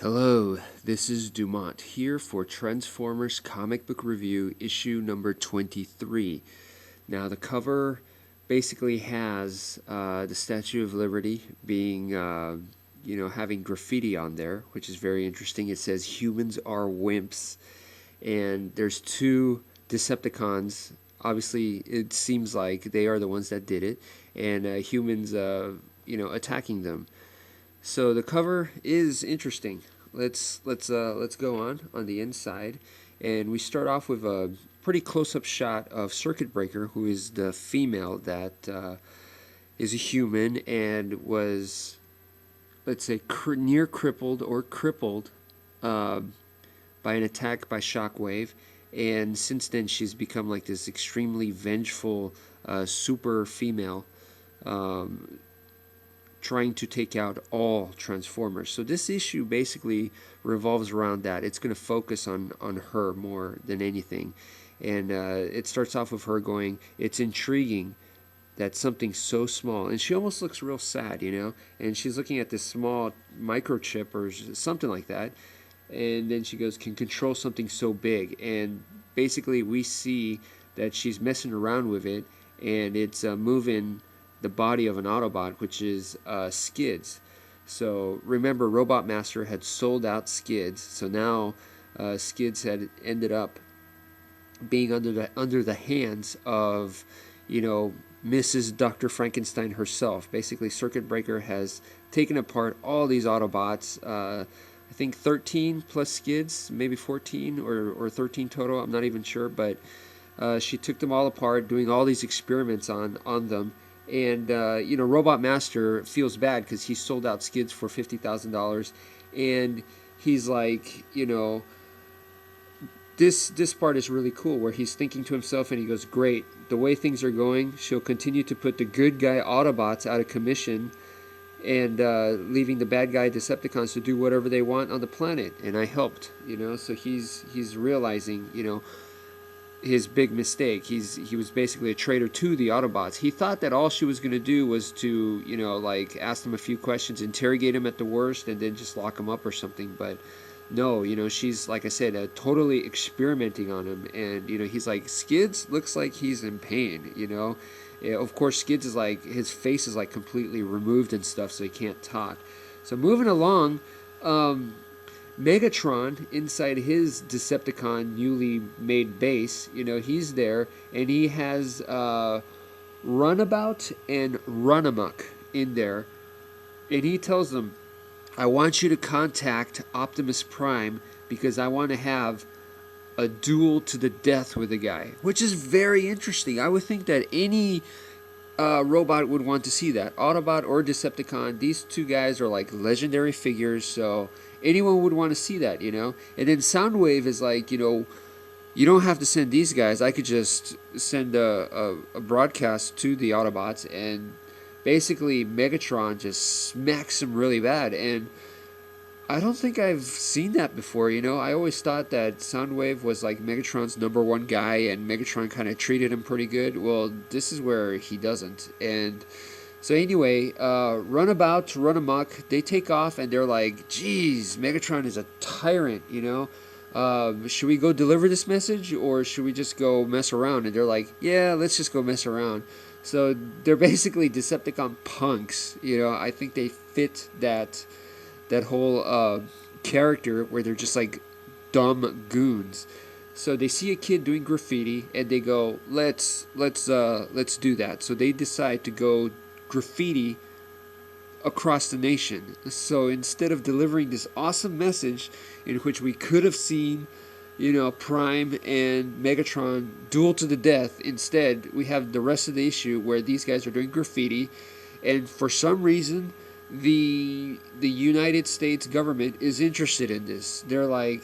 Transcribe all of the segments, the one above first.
Hello, this is Dumont here for Transformers Comic Book Review issue number 23. Now the cover basically has the Statue of Liberty being, having graffiti on there, which is very interesting. It says humans are wimps, and there's two Decepticons. Obviously, it seems like they are the ones that did it, and humans, attacking them. So the cover is interesting. Let's go on the inside, and we start off with a pretty close-up shot of Circuit Breaker, who is the female that is a human and was, let's say, near crippled or crippled by an attack by Shockwave, and since then she's become like this extremely vengeful super female. Trying to take out all Transformers. So this issue basically revolves around that. It's going to focus on her more than anything. And it starts off with her going, it's intriguing that something so small, and she almost looks real sad, and she's looking at this small microchip or something like that, and then she goes, can control something so big. And basically we see that she's messing around with it, and it's moving the body of an Autobot, which is Skids. So remember, Robot Master had sold out Skids, so now Skids had ended up being under the hands of, Mrs. Dr. Frankenstein herself. Basically, Circuit Breaker has taken apart all these Autobots. I think 13 plus Skids, maybe 14 or 13 total. I'm not even sure, but she took them all apart, doing all these experiments on them. And Robot Master feels bad because he sold out Skids for $50,000, and he's like, this part is really cool, where he's thinking to himself, and he goes, great, the way things are going, she'll continue to put the good guy Autobots out of commission, and leaving the bad guy Decepticons to do whatever they want on the planet. And I helped, so he's realizing, his big mistake. He was basically a traitor to the Autobots. He thought that all she was going to do was to, ask them a few questions, interrogate him at the worst, and then just lock him up or something. But no, she's, like I said, totally experimenting on him. And, he's like, Skids looks like he's in pain, Yeah, of course, Skids is like, his face is like completely removed and stuff, so he can't talk. So moving along, Megatron, inside his Decepticon newly made base, he's there, and he has Runabout and Runamuck in there, and he tells them, I want you to contact Optimus Prime because I want to have a duel to the death with the guy, which is very interesting. I would think that any robot would want to see that. Autobot or Decepticon, these two guys are like legendary figures, so anyone would want to see that, And then Soundwave is like, you don't have to send these guys. I could just send a broadcast to the Autobots, and basically Megatron just smacks them really bad. And I don't think I've seen that before, I always thought that Soundwave was like Megatron's #1 guy, and Megatron kind of treated him pretty good. Well, this is where he doesn't. And so anyway, Runabout, Runamuck, they take off, and they're like, geez, Megatron is a tyrant, should we go deliver this message, or should we just go mess around? And they're like, yeah, let's just go mess around. So they're basically Decepticon punks, I think they fit that whole character where they're just like dumb goons. So they see a kid doing graffiti, and they go, let's do that. So they decide to go graffiti across the nation. So instead of delivering this awesome message in which we could have seen, Prime and Megatron duel to the death, instead we have the rest of the issue where these guys are doing graffiti, and for some reason the United States government is interested in this. They're like,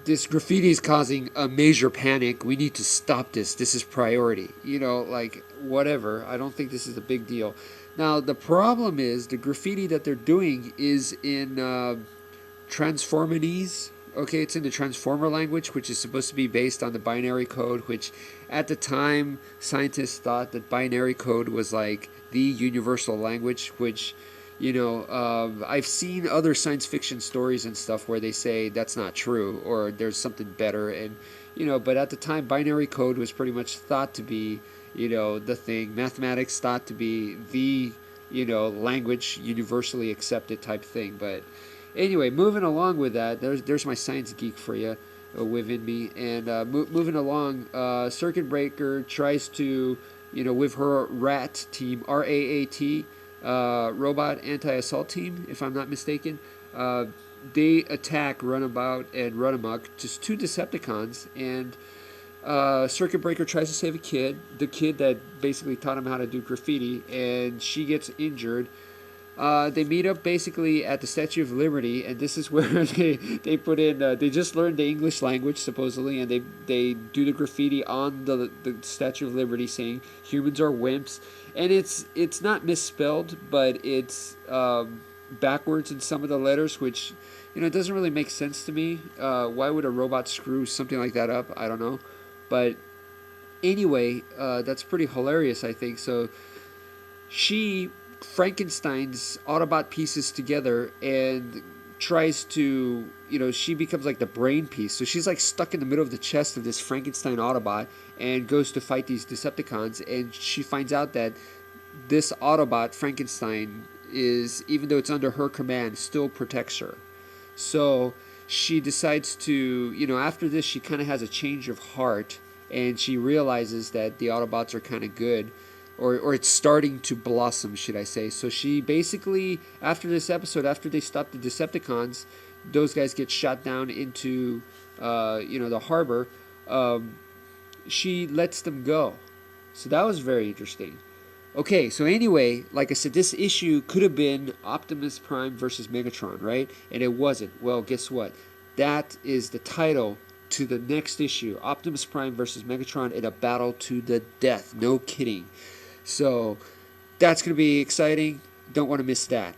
this graffiti is causing a major panic. We need to stop this. This is priority. Like, whatever. I don't think this is a big deal. Now, the problem is the graffiti that they're doing is in Transformanese. Okay, it's in the Transformer language, which is supposed to be based on the binary code, which at the time scientists thought that binary code was like the universal language, which I've seen other science fiction stories and stuff where they say that's not true or there's something better, and but at the time, binary code was pretty much thought to be, the thing. Mathematics thought to be the, language universally accepted type thing. But anyway, moving along with that, there's my science geek for you within me. And moving along, Circuit Breaker tries to, with her RAT team, RAAT, robot anti-assault team, if I'm not mistaken. They attack Runabout and Runamuck, just two Decepticons, and Circuit Breaker tries to save the kid that basically taught him how to do graffiti, and she gets injured. They meet up basically at the Statue of Liberty, and this is where they put in, they just learned the English language, supposedly, and they do the graffiti on the Statue of Liberty saying, humans are wimps, and it's not misspelled, but it's backwards in some of the letters, which, it doesn't really make sense to me. Why would a robot screw something like that up? I don't know. But anyway, that's pretty hilarious, I think. So she Frankenstein's Autobot pieces together and tries to, she becomes like the brain piece. So she's like stuck in the middle of the chest of this Frankenstein Autobot and goes to fight these Decepticons. And she finds out that this Autobot, Frankenstein, is, even though it's under her command, still protects her. So she decides to, after this, she kind of has a change of heart, and she realizes that the Autobots are kind of good, or it's starting to blossom, should I say. So she basically, after this episode, after they stop the Decepticons, those guys get shot down into, the harbor. She lets them go. So that was very interesting. Okay, so anyway, like I said, this issue could have been Optimus Prime versus Megatron, right? And it wasn't. Well, guess what? That is the title to the next issue. Optimus Prime versus Megatron in a battle to the death. No kidding. So that's going to be exciting. Don't want to miss that.